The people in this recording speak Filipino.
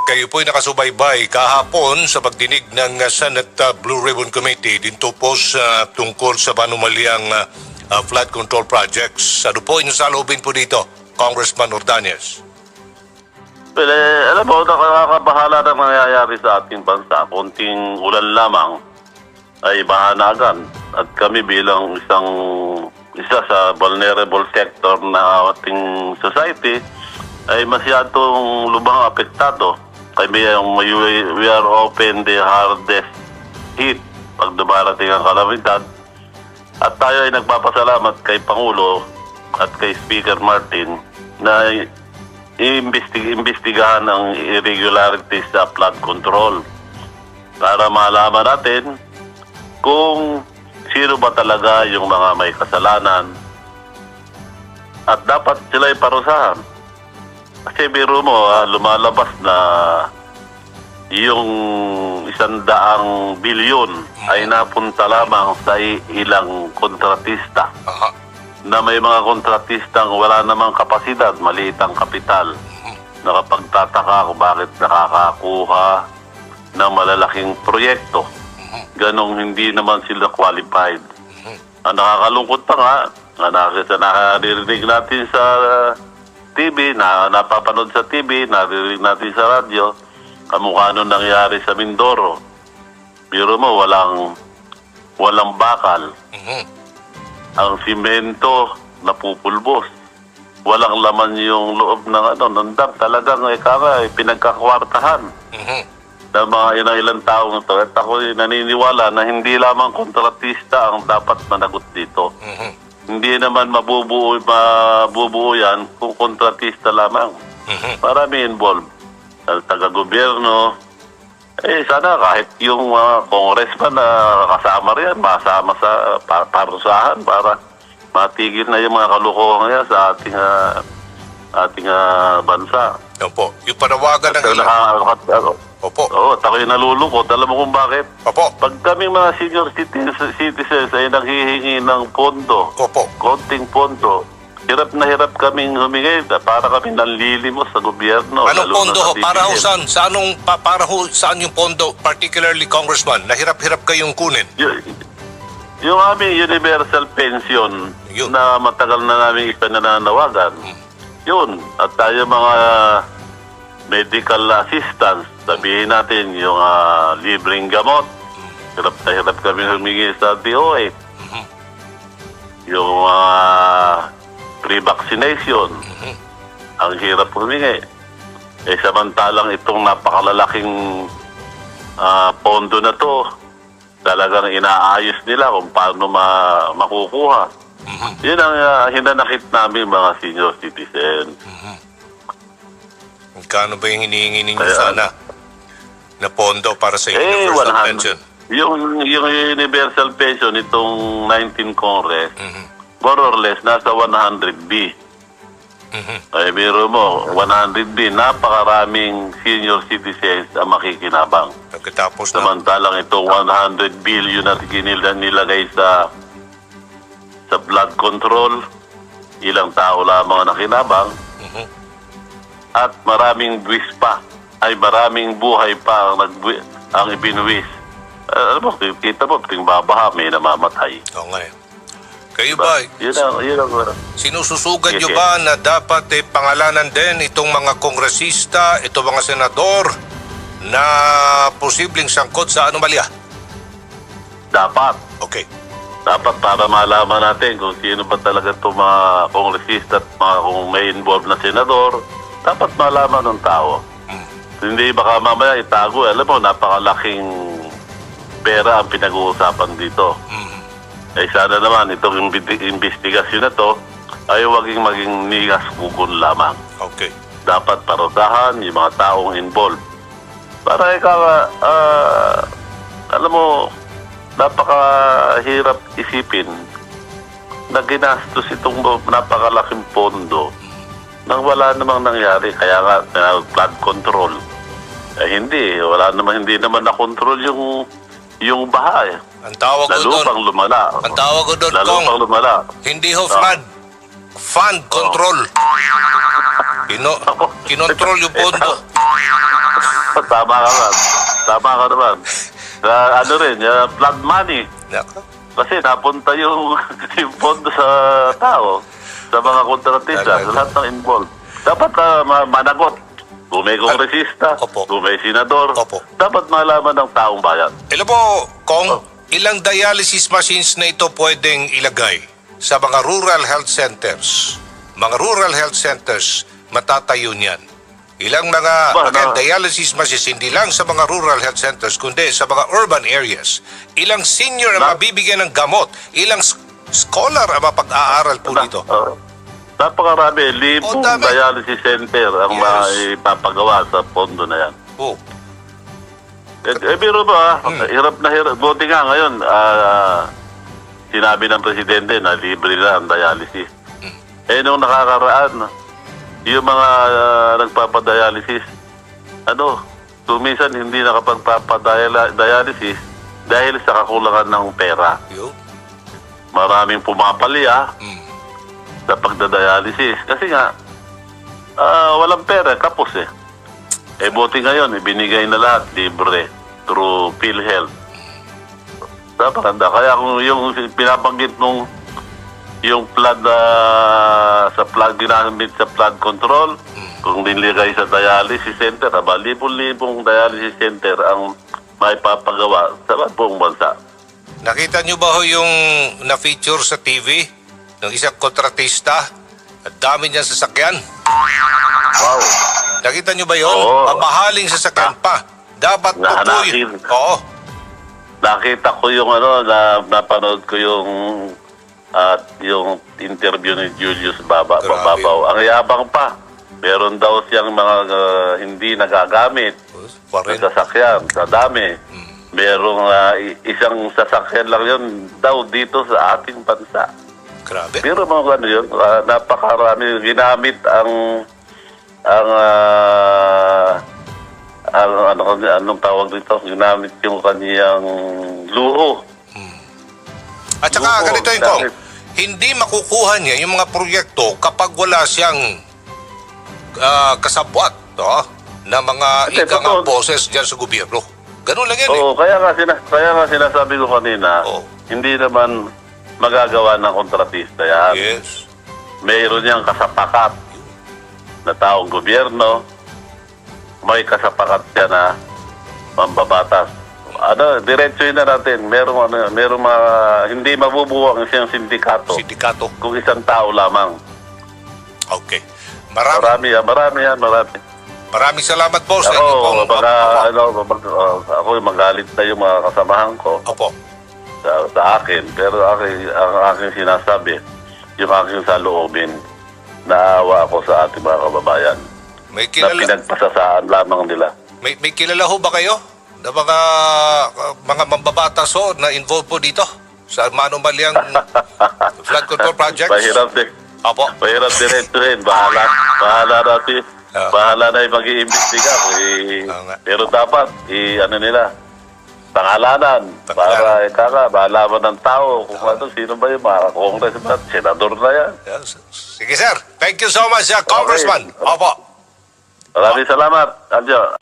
kayo po'y nakasubaybay kahapon sa pagdinig ng Senate Blue Ribbon Committee dito po sa tungkol sa panumaliang flood control projects. Ano po inasaloobin po dito, Congressman Ordonez? Well, alam mo, nakakabahala na nangyayari sa ating bansa. Konting ulan lamang ay bahanagan. At kami bilang isa sa vulnerable sector na ating society, ay masyadong lubhang apektado. Kami we are open the hardest hit pag dumarating ang kalamidad. At tayo ay nagpapasalamat kay Pangulo at kay Speaker Martin na iimbestigahan ang irregularities sa flood control para malaman natin kung sino ba talaga yung mga may kasalanan at dapat sila iparusahan. Kasi biro mo, lumalabas na yung 100 bilyon ay napunta lamang sa ilang kontratista. Na may mga kontratistang wala namang kapasidad, maliit ang kapital. Nakapagtataka kung bakit nakakakuha ng malalaking proyekto. Ganong hindi naman sila qualified. Ang nakakalungkot pa nga, nakarinig natin sa TV, napapanood sa TV, naririnig natin sa radyo, kamukha nung nangyari sa Mindoro. Biro mo, walang bakal. Ang simento napupulbos. Walang laman yung loob ng dam. Talagang pinagkakwartahan ng mga ilang taong ito. At ako naniniwala na hindi lamang kontratista ang dapat managot dito. Hindi naman mabubuo yan kung kontratista lamang. Marami involved. Taga-gobyerno. Sana kahit yung congressman na kasama riyan, masama sa parusahan para matigil na yung mga kalukuhan niya sa ating bansa. Opo, yung panawagan ng Opo. Oo, ako'y nalulungkot. Alam mo kung bakit? Opo. Pag kaming mga senior citizens ay nanghihingi ng pondo, Opo. konting pondo, hirap na hirap kaming humingi para kami nanlilimos sa gobyerno. Anong pondo ho? Para ho saan? Saan yung pondo? Particularly, Congressman, nahirap-hirap kayong kunin. Yung aming universal pension Yun. na matagal na namin ipananawagan, yun. At tayo mga medical assistance, sabihin natin yung libreng gamot, hirap na hirap kami humingi sa DOH. Yung pre-vaccination, ang hirap humingi. Samantalang itong napakalalaking pondo na to, talagang inaayos nila kung paano makukuha. Yun ang hinanakit namin mga senior citizens. Kano ba yung hinihingi ninyo sana na pondo para sa universal pension? Yung universal pension itong 19 Congress, more or less, nasa 100B. Ay, biro mo, 100B, napakaraming senior citizens ang makikinabang. Pagkatapos Samantalang itong 100 billion na nilagay sa blood control, ilang tao lamang ang nakinabang, at maraming buwis pa, ay maraming buhay pa ang ibinuwis. Alam mo, kita mo, ting babaha, may namamatay. Oo nga eh. Kayo ba, Yun ang sinususugan nyo ba na dapat pangalanan din itong mga kongresista, itong mga senador na posibleng sangkot sa anomalya? dapat. Okay. Dapat para malaman natin kung sino ba talaga itong mga kongresista at kung may involved na senador, dapat malaman ng tao. Hindi baka mamaya itago. Alam mo, napakalaking pera ang pinag-uusapan dito. Sana naman itong investigasyon na to ay maging nigas kukun lamang. Okay. Dapat parusahan yung mga taong involved. Para alam mo, napakahirap isipin na ginastos itong napakalaking pondo nang wala namang nangyari. Kaya nga, flood control. Hindi naman na-control yung baha. Ang tawag ko doon, Lalupang lumala. ang tawag ko doon, Kong, Lalupang lumala. hindi ho flood, fund control. Kinontrol yung pondo. Tama ka naman. Tama ka naman. Ano rin, flood money. Nako. Kasi napunta yung, yung pondo sa tao, sa mga kontratista, sa lahat ng involved. Dapat managot. Kung may kongresista, Opo. kung may senador, Opo. dapat malaman ng taong bayan. Ilan po, Kong, ilang dialysis machines na ito pwedeng ilagay sa mga rural health centers? Mga rural health centers, matatayo niyan. Ilang mga dialysis machines, hindi lang sa mga rural health centers, kundi sa mga urban areas. Ilang senior ang mabibigyan ng gamot, ilang scholar ang mapag-aaral po dito. Napakarami, libong dami. dialysis center ang Yes. maipapagawa sa pondo na yan. Oh, Biro ba, hirap na hirap. Buti nga ngayon, sinabi ng presidente na libre na ang dialysis. Nung nakakaraan, yung mga nagpapadialysis, tumisan hindi nakapagpapadialysis dahil sa kakulangan ng pera. yun. Maraming pumapalya sa pagdadialysis. Kasi nga, walang pera, kapos eh. Buti ngayon, ibinigay na lahat, libre, through PhilHealth. Napakanda. Kaya kung yung pinabanggit nung yung flood, sa flood, ginamit sa flood control, kung nilagay sa dialysis center, libong dialysis center ang may papagawa sa buong bansa. Nakita niyo ba ho yung na-feature sa TV ng isang kontratista? At dami niyang sasakyan. Wow! Nakita niyo ba yun? Oo. Mamahaling sasakyan pa. Dapat tutuloy. Nahanakin. Oo. Nakita ko yung napanood ko yung interview ni Julius Grabe. Babaw. Ang yabang pa. Meron daw siyang mga hindi nagagamit Foreign. na sasakyan. Sa dami. Merong isang sasakyan lang yun daw dito sa ating bansa. Grabe. Pero mga yun, napakarami. Ginamit anong tawag dito? Ginamit yung kaniyang luho. At saka Oo, ganito yung Kong, dahil- hindi makukuha niya yung mga proyekto kapag wala siyang kasabwat na mga Hindi, ika nga totoo. boses dyan sa gobyerno. Ganun lang yan Oo, kaya nga sinasabi ko kanina, Oo. hindi naman magagawa ng kontratista yan. Yes. Mayroon niyang kasapakat na taong gobyerno, may kasapakat siya na mambabatas. Diretsuhin na natin, merong mga hindi mabubuwang siyang sindikato Sindikato. kung isang tao lamang. Okay. Marami. Marami. Maraming salamat po sa Ako, inyo pong... ako magalit na yung mga kasamahan ko Opo. sa akin. Pero ang aking sinasabi, yung aking saloobin, naawa ako sa ating mga kababayan May na kilala, pinagpasasaan lamang nila. may kilala ho ba kayo? Na mga mambabatas ho na involved po dito? Sa manumalyang flood control projects? Mahirap din. Opo. Mahirap diretsuhin. Bahala natin. Bahala na yung mag-iimbestiga. Pero dapat, nila, pangalanan. Para malaman ng tao kung sino ba yung mga congressman, senador na yan. Sige sir. Thank you so much, Congressman. Okay. Opo. Maraming salamat. Adyo.